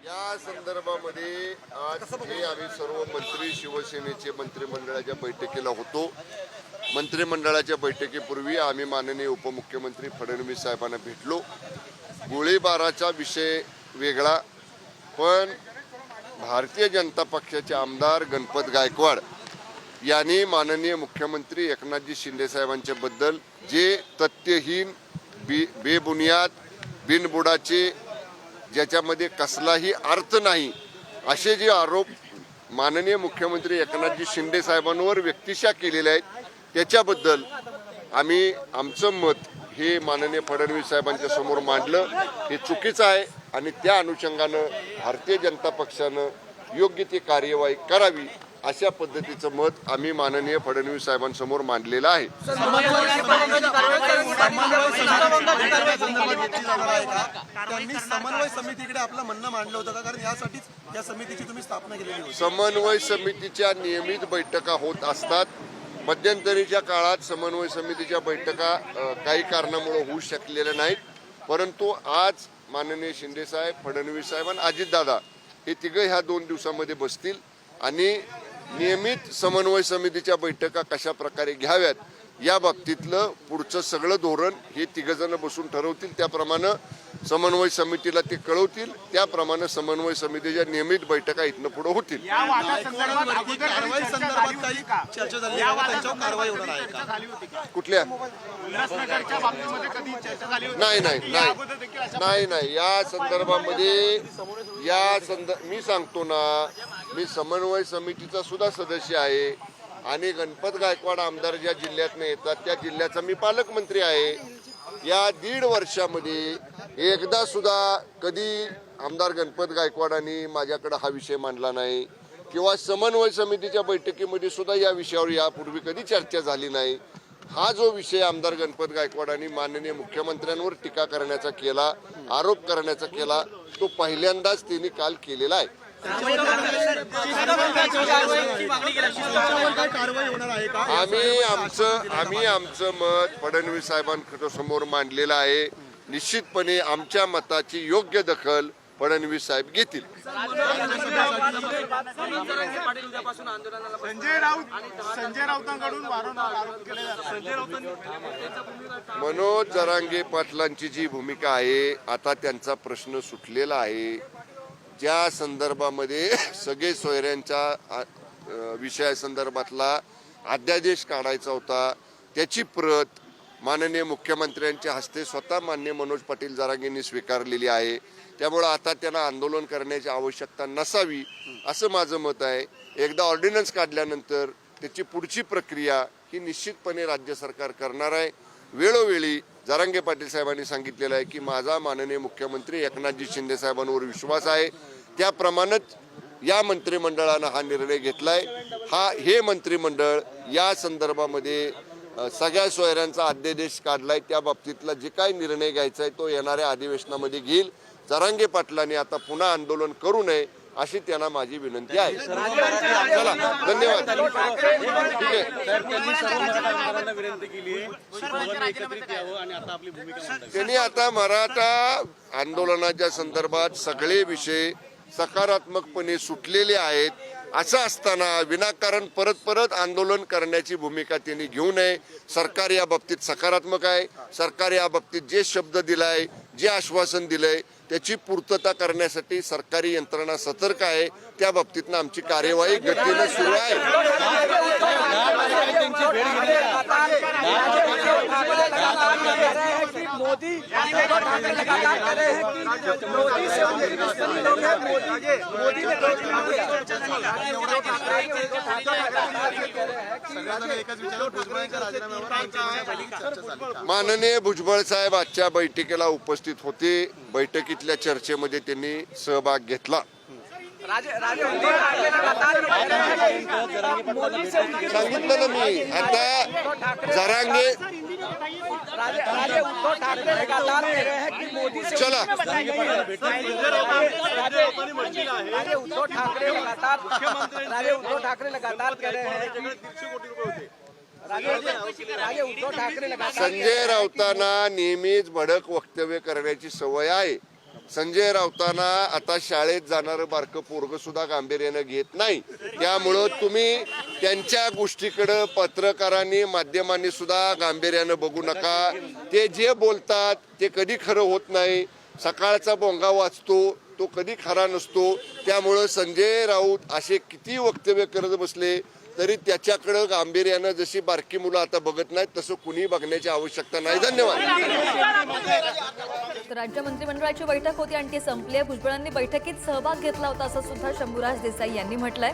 या संदर्भामध्ये आज जे आम्ही सर्व मंत्री शिवसेनेचे मंत्रिमंडळाच्या बैठकीला होतो. मंत्रिमंडळाच्या बैठकीपूर्वी आम्ही माननीय उपमुख्यमंत्री फडणवीस साहेबांना भेटलो. गोळीबाराचा विषय वेगळा, पण भारतीय जनता पक्षाचे आमदार गणपत गायकवाड यांनी माननीय मुख्यमंत्री एकनाथजी शिंदे साहेबांच्या बद्दल जे तथ्यहीन, बेबुनियाद, बिनबुडाचे, ज्याच्यामध्ये कसलाही अर्थ नाही असे जे आरोप माननीय मुख्यमंत्री एकनाथजी शिंदे साहेबांवर व्यक्तिशः केलेले आहेत, त्याच्याबद्दल आम्ही आमचं मत हे माननीय फडणवीस साहेबांच्या समोर मांडलं. हे चुकीचं आहे आणि त्या अनुषंगानं भारतीय जनता पक्षानं योग्य ती कार्यवाही करावी अशा पद्धतीचं मत आम्ही माननीय फडणवीस साहेबांसमोर मांडलेलं आहे. त्यांनी समन्वय समितीकडे आपलं म्हणणं मांडलं होतं का? कारण यासाठीच या समितीची तुम्ही स्थापना केलेली होती. समन्वय समितीच्या नियमित बैठका होत असतात. मध्यंतरीच्या काळात समन्वय समितीच्या बैठका काही कारणामुळे होऊ शकलेल्या नाहीत, परंतु आज माननीय शिंदे साहेब, फडणवीस साहेब आणि अजितदादा हे तिघं ह्या 2 दिवसामध्ये बसतील आणि नियमित समन्वय समितीच्या बैठका कशा प्रकारे घ्याव्यात या बाबतीतलं पुढचं सगळं धोरण हे तिघजण बसून ठरवतील. त्याप्रमाणे समन्वय समितीला ते कळवतील, त्याप्रमाणे समन्वय समितीच्या नियमित बैठका इथनं पुढे होतील. कुठल्या नाही या संदर्भामध्ये मी सांगतो ना, मी समन्वय समितीचा सुद्धा सदस्य आहे आणि गणपत गायकवाड आमदार ज्या जिल्ह्यातनं येतात त्या जिल्ह्याचा मी पालकमंत्री आहे. या 1.5 वर्षामध्ये एकदा सुद्धा कधी आमदार गणपत गायकवाडांनी माझ्याकडे हा विषय मांडला नाही किंवा समन्वय समितीच्या बैठकीमध्ये सुद्धा या विषयावर यापूर्वी कधी चर्चा झाली नाही. हा जो विषय आमदार गणपत गायकवाडांनी माननीय मुख्यमंत्र्यांवर टीका करण्याचा केला, आरोप करण्याचा केला, तो पहिल्यांदाच त्यांनी काल केलेला आहे. आम्ही आमचं मत फडणवीस साहेबांसमोर मांडलेलं आहे. निश्चितपणे आमच्या मताची योग्य दखल फडणवीस साहेब घेतील. मनोज जरांगे पाटलांची जी भूमिका आहे, आता त्यांचा प्रश्न सुटलेला आहे. ज्या संदर्भामध्ये सगळे सोयऱ्यांच्या विषयासंदर्भातला अध्यादेश काढायचा होता, त्याची प्रत माननीय मुख्यमंत्र्यांच्या हस्ते स्वतः माननीय मनोज पाटील जरांगेंनी स्वीकारलेली आहे. त्यामुळे आता त्यांना आंदोलन करण्याची आवश्यकता नसावी असं माझं मत आहे. एकदा ऑर्डिनन्स काढल्यानंतर त्याची पुढची प्रक्रिया ही निश्चितपणे राज्य सरकार करणार आहे. वेळोवेळी जरांगे पाटील साहेबांनी सांगितलेलं आहे की माझा माननीय मुख्यमंत्री एकनाथजी शिंदे साहेबांवर विश्वास आहे, त्याप्रमाणेच या मंत्रिमंडळानं हा निर्णय घेतलाय. हे मंत्रिमंडळ या संदर्भामध्ये सगळ्या सोयऱ्यांचा अध्यादेश काढलाय, त्या बाबतीतला जे काही निर्णय घ्यायचा आहे तो येणाऱ्या अधिवेशनामध्ये घेईल. जरांगे पाटलांनी आता पुन्हा आंदोलन करू नये अशी त्यांना माझी विनंती आहे. चला, धन्यवाद. त्यांनी आता मराठा आंदोलनाच्या संदर्भात सगळे विषय सकारात्मकपणे सुटलेले आहेत. असं असताना विनाकारण परत आंदोलन करण्याची भूमिका त्यांनी घेऊ नये. सरकार या बाबतीत सकारात्मक आहे. सरकार या बाबतीत जे शब्द दिलाय, जे आश्वासन दिलंय त्याची पूर्तता करण्यासाठी सरकारी यंत्रणा सतर्क आहे. त्या बाबतीतनं आमची कार्यवाही गतीनं सुरू आहे. माननीय भुजबळ साहेब आजच्या बैठकीला उपस्थित होते. बैठकीतल्या चर्चेमध्ये त्यांनी सहभाग घेतला. सांगितलं ना मी. आता जरांगे चला संजय राऊतांना नेहमीच भडक वक्तव्य करण्याची सवय आहे. संजय राऊतांना आता शाळेत जाणारं बारकं पोरग सुद्धा गांभीर्यानं घेत नाही. त्यामुळं तुम्ही त्यांच्या गोष्टीकडं पत्रकारांनी माध्यमांनी सुद्धा गांभीर्यानं बघू नका. ते जे बोलतात ते कधी खरं होत नाही. सकाळचा बोंगा वाचतो तो कधी खरा नसतो. त्यामुळं संजय राऊत असे किती वक्तव्य करत बसले तरी त्याच्याकडं गांभीर्यानं जशी बारकी मुलं आता बघत नाहीत तसं कुणी बघण्याची आवश्यकता नाही. धन्यवाद. राज्य मंत्रिमंडळाची बैठक होती आणि ती संपली आहे. भुजबळांनी बैठकीत सहभाग घेतला होता असं सुद्धा शंभूराज देसाई यांनी म्हटलंय.